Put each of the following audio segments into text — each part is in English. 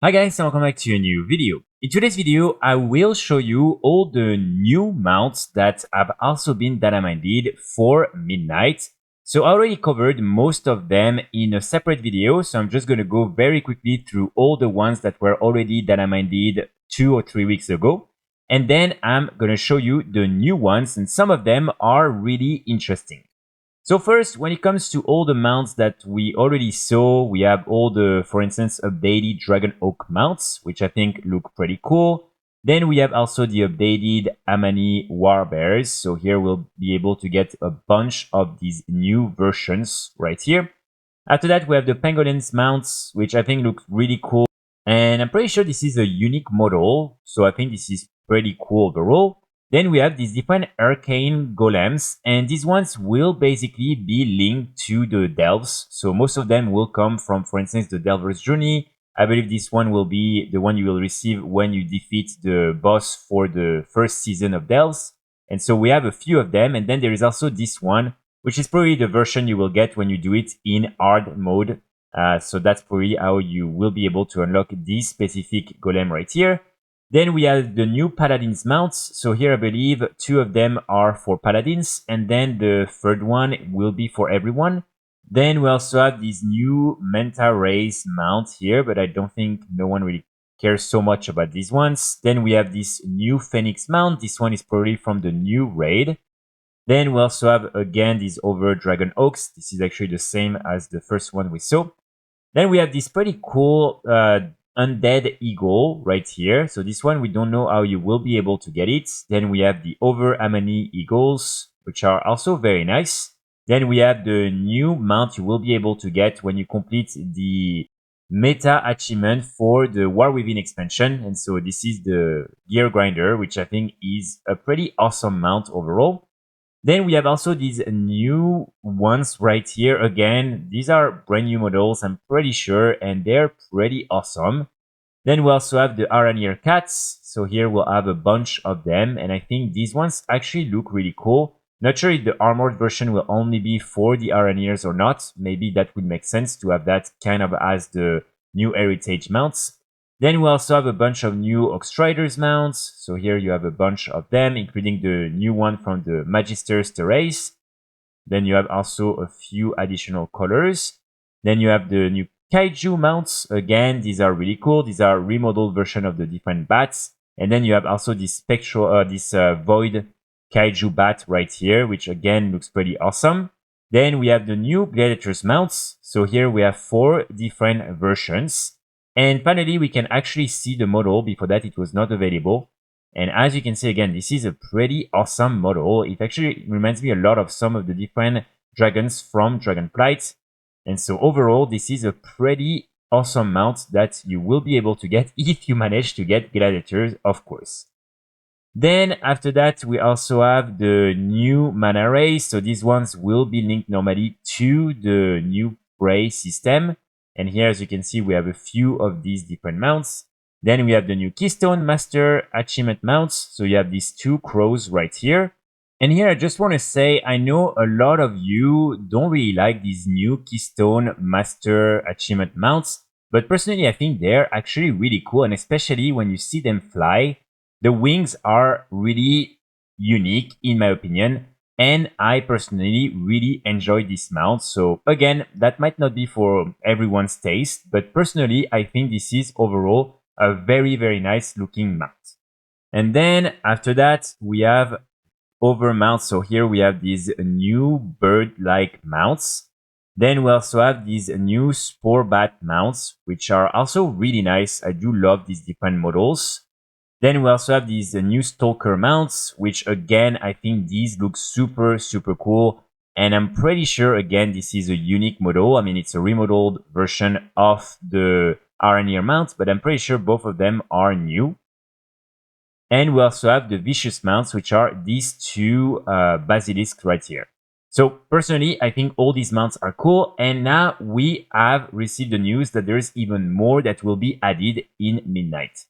Hi guys and welcome back to a new video. In today's video, I will show you all the new mounts that have also been data mined for midnight. So I already covered most of them in a separate video, so I'm just going to go very quickly through all the ones that were already data mined 2 or 3 weeks ago. And then I'm going to show you the new ones, and some of them are really interesting. So first, when it comes to all the mounts that we already saw, we have all the, for instance, updated Dragon Oak mounts, which I think look pretty cool. Then we have also the updated Amani Warbears. So here we'll be able to get a bunch of these new versions right here. After that, we have the Pangolins mounts, which I think look really cool. And I'm pretty sure this is a unique model. So I think this is pretty cool overall. Then we have these different arcane golems, and these ones will basically be linked to the delves. So most of them will come from, for instance, the Delver's Journey. I believe this one will be the one you will receive when you defeat the boss for the first season of Delves. And so we have a few of them, and then there is also this one, which is probably the version you will get when you do it in hard mode. So that's probably how you will be able to unlock this specific golem right here. Then we have the new Paladins mounts. So here I believe 2 of them are for Paladins, and then the third one will be for everyone. Then we also have this new Manta Rays mount here, but I don't think no one really cares so much about these ones. Then we have this new Phoenix mount. This one is probably from the new raid. Then we also have again these over Dragon Oaks. This is actually the same as the first one we saw. Then we have this pretty cool Undead Eagle right here. So this one, we don't know how you will be able to get it. Then we have the Over Amani Eagles, which are also very nice. Then we have the new mount you will be able to get when you complete the meta achievement for the War Within expansion. And so this is the Gear Grinder, which I think is a pretty awesome mount overall. Then we have also these new ones right here. Again, these are brand new models, I'm pretty sure, and they're pretty awesome. Then we also have the Aranir cats. So here we'll have a bunch of them, and I think these ones actually look really cool. Not sure if the armored version will only be for the Aranirs or not. Maybe that would make sense to have that kind of as the new heritage mounts. Then we also have a bunch of new Oxstriders mounts. So here you have a bunch of them, including the new one from the Magister's Terrace. Then you have also a few additional colors. Then you have the new Kaiju mounts. Again, these are really cool. These are remodeled version of the different bats. And then you have also this spectral, void Kaiju bat right here, which again looks pretty awesome. Then we have the new Gladiators mounts. So here we have 4 different versions. And finally, we can actually see the model. Before that, it was not available. And as you can see, again, this is a pretty awesome model. It actually reminds me a lot of some of the different dragons from Dragonflight. And so overall, this is a pretty awesome mount that you will be able to get if you manage to get Gladiators, of course. Then after that, we also have the new mana rays. So these ones will be linked normally to the new prey system. And here, as you can see, we have a few of these different mounts. Then we have the new Keystone Master achievement mounts. So you have these 2 crows right here. And here I just want to say, I know a lot of you don't really like these new Keystone Master achievement mounts. But personally, I think they're actually really cool. And especially when you see them fly, the wings are really unique in my opinion. And I personally really enjoy this mount. So again, that might not be for everyone's taste, but personally, I think this is overall a very, very nice looking mount. And then after that, we have over mounts. So here we have these new bird-like mounts. Then we also have these new Spore Bat mounts, which are also really nice. I do love these different models. Then we also have these new Stalker mounts, which again, I think these look super, super cool. And I'm pretty sure, again, this is a unique model. I mean, it's a remodeled version of the Aranir mounts, but I'm pretty sure both of them are new. And we also have the Vicious mounts, which are these 2 basilisks right here. So personally, I think all these mounts are cool. And now we have received the news that there's even more that will be added in Midnight.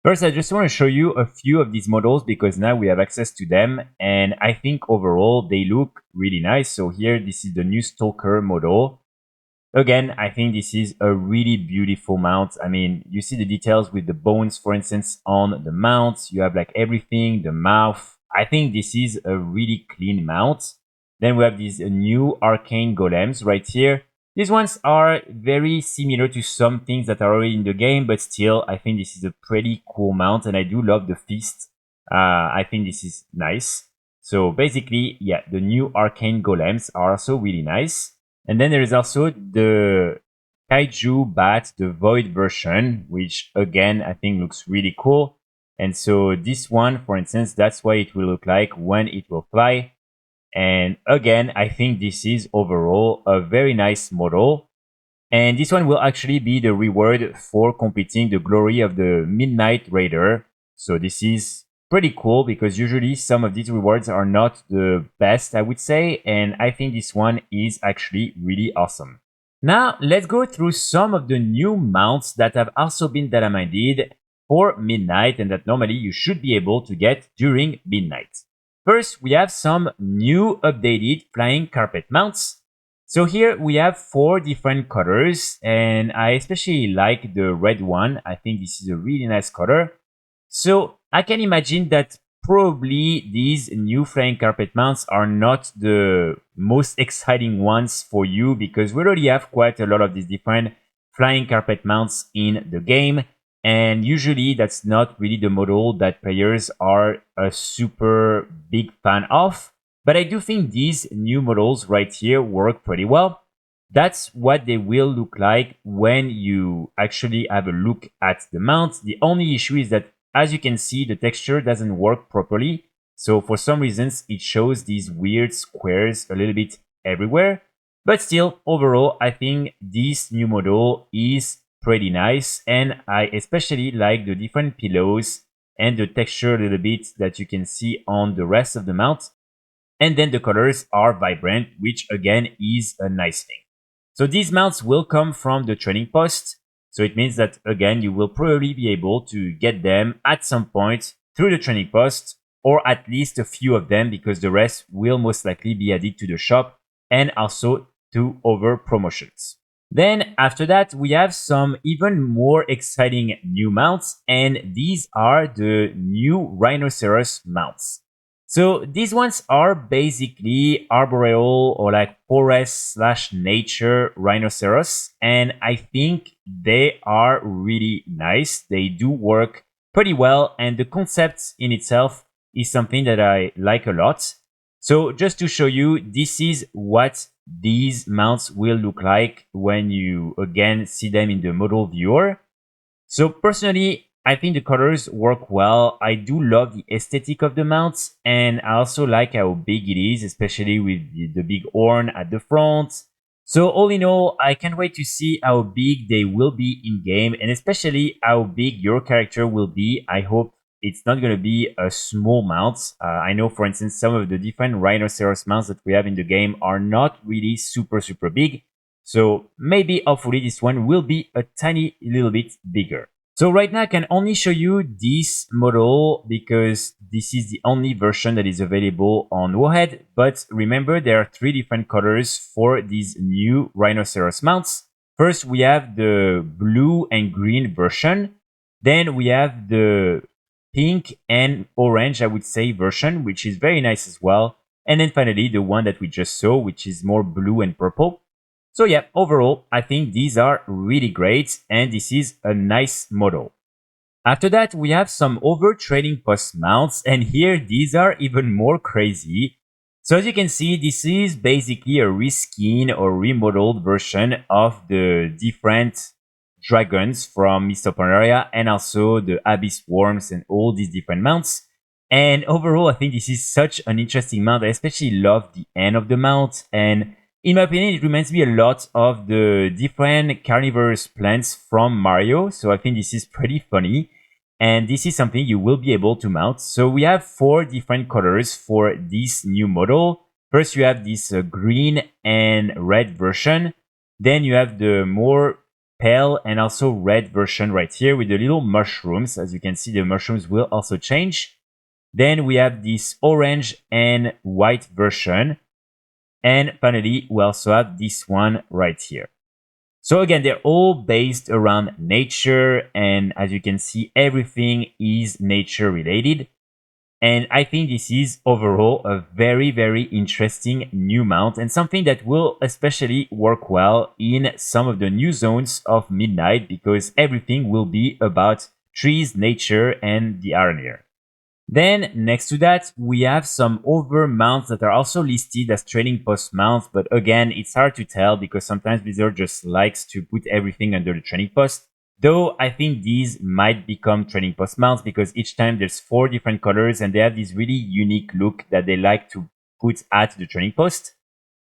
First, I just want to show you a few of these models because now we have access to them, and I think overall they look really nice. So here, this is the new Stalker model. Again, I think this is a really beautiful mount. I mean, you see the details with the bones, for instance, on the mount. You have like everything, the mouth. I think this is a really clean mount. Then we have these new arcane golems right here. These ones are very similar to some things that are already in the game, but still, I think this is a pretty cool mount, and I do love the feast. I think this is nice. So basically, yeah, the new arcane golems are also really nice. And then there is also the Kaiju Bat, the Void version, which again, I think looks really cool. And so this one, for instance, that's what it will look like when it will fly. And again, I think this is overall a very nice model. And this one will actually be the reward for completing the glory of the Midnight Raider. So this is pretty cool because usually some of these rewards are not the best, I would say. And I think this one is actually really awesome. Now, let's go through some of the new mounts that have also been data mined for Midnight and that normally you should be able to get during Midnight. First, we have some new updated flying carpet mounts. So here we have 4 different colors and I especially like the red one. I think this is a really nice color. So I can imagine that probably these new flying carpet mounts are not the most exciting ones for you because we already have quite a lot of these different flying carpet mounts in the game. And usually that's not really the model that players are a super big fan of. But I do think these new models right here work pretty well. That's what they will look like when you actually have a look at the mount. The only issue is that, as you can see, the texture doesn't work properly. So for some reasons, it shows these weird squares a little bit everywhere. But still, overall, I think this new model is pretty nice. And I especially like the different pillows and the texture a little bit that you can see on the rest of the mount. And then the colors are vibrant, which again is a nice thing. So these mounts will come from the training post. So it means that again, you will probably be able to get them at some point through the training post, or at least a few of them because the rest will most likely be added to the shop and also to other promotions. Then after that, we have some even more exciting new mounts, and these are the new Rhinoceros mounts. So these ones are basically arboreal or like forest slash nature rhinoceros. And I think they are really nice. They do work pretty well. And the concept in itself is something that I like a lot. So just to show you, this is what these mounts will look like when you again see them in the model viewer. So personally, I think the colors work well. I do love the aesthetic of the mounts, and I also like how big it is, especially with the big horn at the front. So all in all, I can't wait to see how big they will be in game, and especially how big your character will be. I hope it's not going to be a small mount. I know, for instance, some of the different Rhinoceros mounts that we have in the game are not really super big. So maybe, hopefully, this one will be a tiny little bit bigger. So right now I can only show you this model because this is the only version that is available on Warhead. But remember, there are 3 different colors for these new Rhinoceros mounts. First, we have the blue and green version. Then we have the pink and orange, I would say, version, which is very nice as well. And then finally, the one that we just saw, which is more blue and purple. So yeah, overall, I think these are really great and this is a nice model. After that, we have some other trading post mounts and here these are even more crazy. So as you can see, this is basically a reskin or remodeled version of the different dragons from Mist of Pandaria and also the Abyss Worms and all these different mounts. And overall, I think this is such an interesting mount. I especially love the end of the mount, and in my opinion, it reminds me a lot of the different carnivorous plants from Mario. So I think this is pretty funny. And this is something you will be able to mount. So we have 4 different colors for this new model. First, you have this green and red version. Then you have the more pale and also red version right here with the little mushrooms. As you can see, the mushrooms will also change. Then we have this orange and white version. And finally, we also have this one right here. So again, they're all based around nature, and as you can see, everything is nature related. And I think this is overall a very, very interesting new mount and something that will especially work well in some of the new zones of Midnight because everything will be about trees, nature, and the Aranir. Then next to that, we have some other mounts that are also listed as trading post mounts, but again, it's hard to tell because sometimes Blizzard just likes to put everything under the trading post. Though I think these might become trading post mounts because each time there's 4 different colors and they have this really unique look that they like to put at the trading post.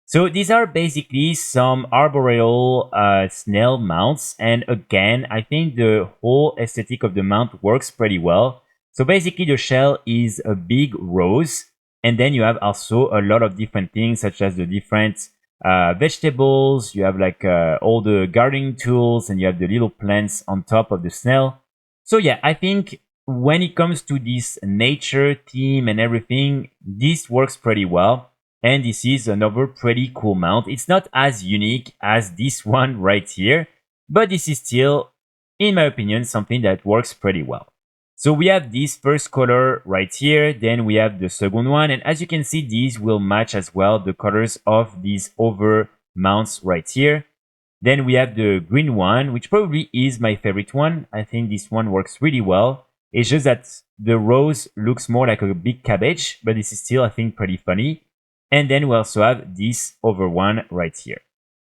So these are basically some arboreal snail mounts, and again, I think the whole aesthetic of the mount works pretty well. So basically the shell is a big rose, and then you have also a lot of different things such as the different vegetables, you have like all the gardening tools, and you have the little plants on top of the snail. So yeah, I think when it comes to this nature theme and everything, this works pretty well. And this is another pretty cool mount. It's not as unique as this one right here, but this is still, in my opinion, something that works pretty well. So we have this first color right here, then we have the second one, and as you can see, these will match as well the colors of these other mounts right here. Then we have the green one, which probably is my favorite one. I think this one works really well. It's just that the rose looks more like a big cabbage, but this is still, I think, pretty funny. And then we also have this other one right here.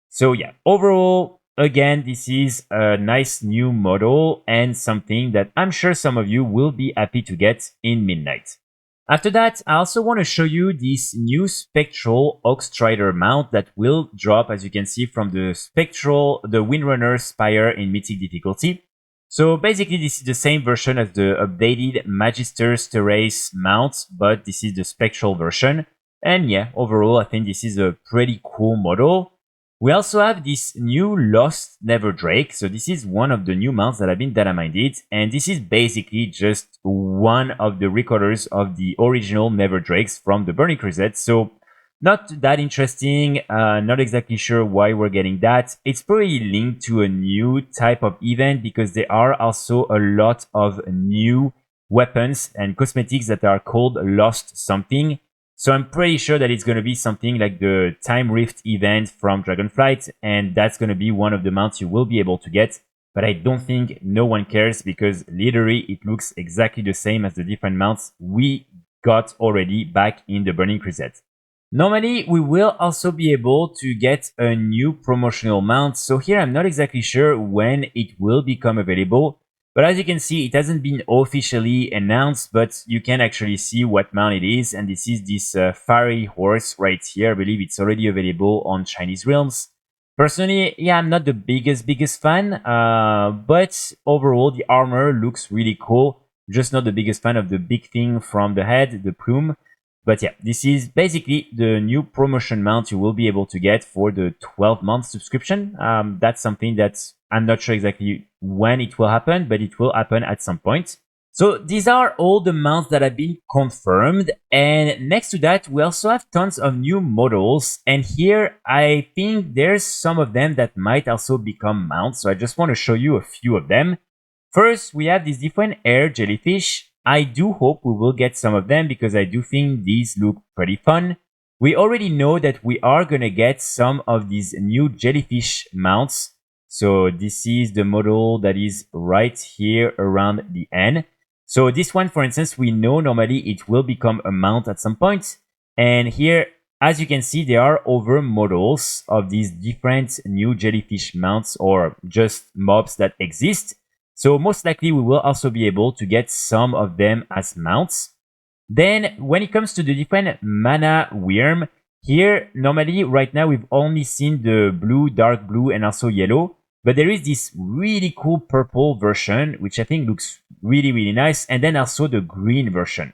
So yeah, overall, again, this is a nice new model and something that I'm sure some of you will be happy to get in Midnight. After that, I also want to show you this new Spectral Oxstrider mount that will drop, as you can see, from the Windrunner Spire in Mythic difficulty. So basically, this is the same version as the updated Magister's Terrace mount, but this is the Spectral version. And yeah, overall, I think this is a pretty cool model. We also have this new Lost Never Drake. So this is one of the new mounts that have been data mined, and this is basically just one of the recorders of the original Never Drakes from the Burning Crusade. So not that interesting, not exactly sure why we're getting that. It's probably linked to a new type of event because there are also a lot of new weapons and cosmetics that are called Lost something. So I'm pretty sure that it's going to be something like the Time Rift event from Dragonflight, and that's going to be one of the mounts you will be able to get. But I don't think no one cares because literally it looks exactly the same as the different mounts we got already back in the Burning Crusade. Normally, we will also be able to get a new promotional mount. So here I'm not exactly sure when it will become available. But as you can see, it hasn't been officially announced, but you can actually see what mount it is. And this is this fiery horse right here. I believe it's already available on Chinese Realms. Personally, yeah, I'm not the biggest fan, but overall the armor looks really cool. Just not the biggest fan of the big thing from the head, the plume. But yeah, this is basically the new promotion mount you will be able to get for the 12-month subscription. That's something that I'm not sure exactly when it will happen, but it will happen at some point. So these are all the mounts that have been confirmed. And next to that, we also have tons of new models. And here, I think there's some of them that might also become mounts. So I just want to show you a few of them. First, we have these different air jellyfish. I do hope we will get some of them because I do think these look pretty fun. We already know that we are going to get some of these new jellyfish mounts. So this is the model that is right here around the end. So this one, for instance, we know normally it will become a mount at some point. And here, as you can see, there are other models of these different new jellyfish mounts or just mobs that exist. So most likely we will also be able to get some of them as mounts. Then when it comes to the different mana wyrm, here normally right now we've only seen the blue, dark blue and also yellow. But there is this really cool purple version, which I think looks really nice. And then also the green version.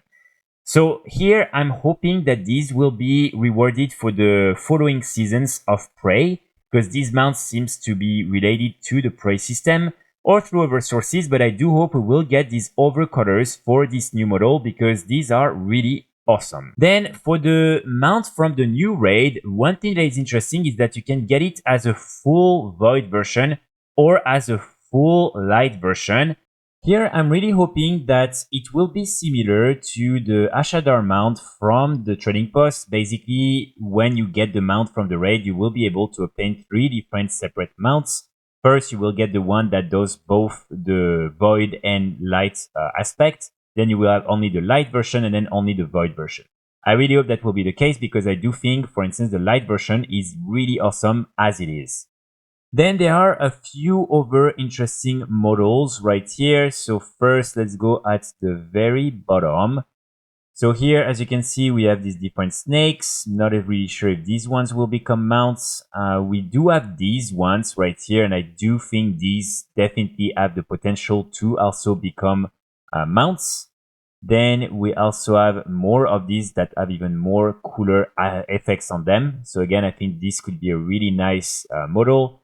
So here I'm hoping that these will be rewarded for the following seasons of Prey, because these mounts seems to be related to the Prey system or through other sources, but I do hope we will get these other colors for this new model because these are really awesome. Then for the mount from the new raid, one thing that is interesting is that you can get it as a full void version or as a full light version. Here, I'm really hoping that it will be similar to the Ashadar mount from the trading post. Basically, when you get the mount from the raid, you will be able to obtain 3 different separate mounts. First, you will get the one that does both the void and light aspect. Then you will have only the light version and then only the void version. I really hope that will be the case because I do think, for instance, the light version is really awesome as it is. Then there are a few other interesting models right here. So first, let's go at the very bottom. So here, as you can see, we have these different snakes. Not really sure if these ones will become mounts. We do have these ones right here, and I do think these definitely have the potential to also become mounts. Then we also have more of these that have even more cooler effects on them. So again, I think this could be a really nice model.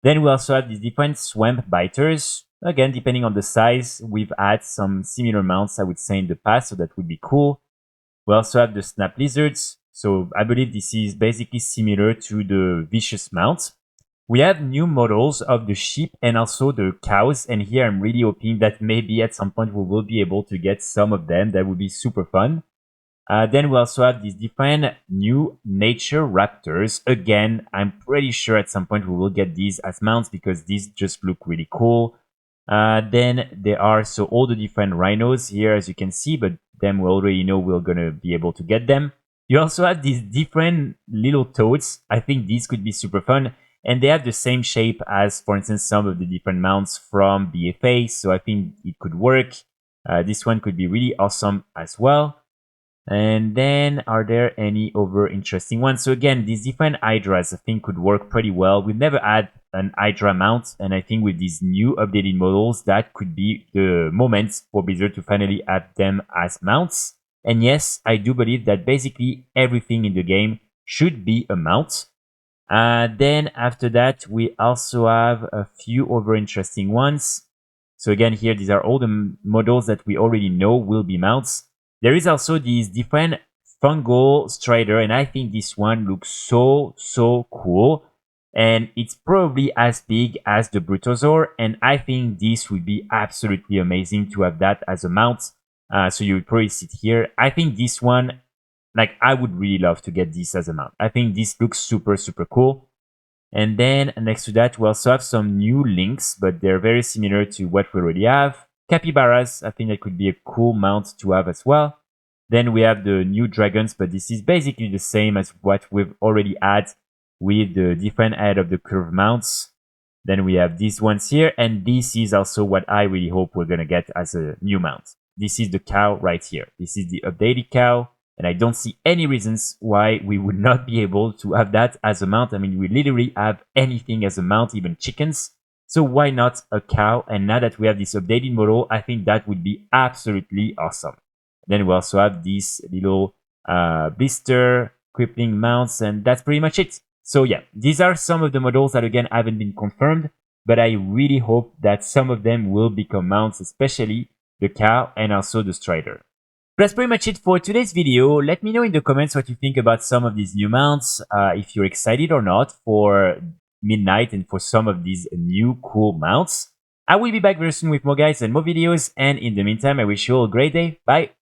Then we also have these different swamp biters. Again, depending on the size, we've had some similar mounts, I would say, in the past, so that would be cool. We also have the snap lizards. So I believe this is basically similar to the vicious mount. We have new models of the sheep and also the cows. And here I'm really hoping that maybe at some point we will be able to get some of them. That would be super fun. Then we also have these different new nature raptors. Again, I'm pretty sure at some point we will get these as mounts because these just look really cool. Then there are so all the different rhinos here, as you can see, but them we already know we're gonna be able to get them. You also have these different little toads. I think these could be super fun. And they have the same shape as, for instance, some of the different mounts from BFA. So I think it could work. This one could be really awesome as well. And then are there any other interesting ones? So again, these different hydras I think could work pretty well. We've never had an hydra mount, and I think with these new updated models, that could be the moment for Blizzard to finally add them as mounts. And yes, I do believe that basically everything in the game should be a mount. Then after that, we also have a few other interesting ones. So again, here, these are all the models that we already know will be mounts. There is also these different fungal strider, and I think this one looks so cool. And it's probably as big as the Brutosaur, and I think this would be absolutely amazing to have that as a mount. So you would probably sit here. I think this one, like, I would really love to get this as a mount. I think this looks super cool. And then next to that, we also have some new links, but they're very similar to what we already have. Capybaras, I think that could be a cool mount to have as well. Then we have the new dragons, but this is basically the same as what we've already had with the different head of the curve mounts. Then we have these ones here, and this is also what I really hope we're gonna get as a new mount. This is the cow right here. This is the updated cow, and I don't see any reasons why we would not be able to have that as a mount. I mean, we literally have anything as a mount, even chickens. So why not a cow? And now that we have this updated model, I think that would be absolutely awesome. Then we also have these little blister crippling mounts, and that's pretty much it. So yeah, these are some of the models that again haven't been confirmed, but I really hope that some of them will become mounts, especially the cow and also the strider. That's pretty much it for today's video. Let me know in the comments what you think about some of these new mounts, if you're excited or not for Midnight and for some of these new cool mounts. I will be back very soon with more guys and more videos, and in the meantime, I wish you all a great day. Bye!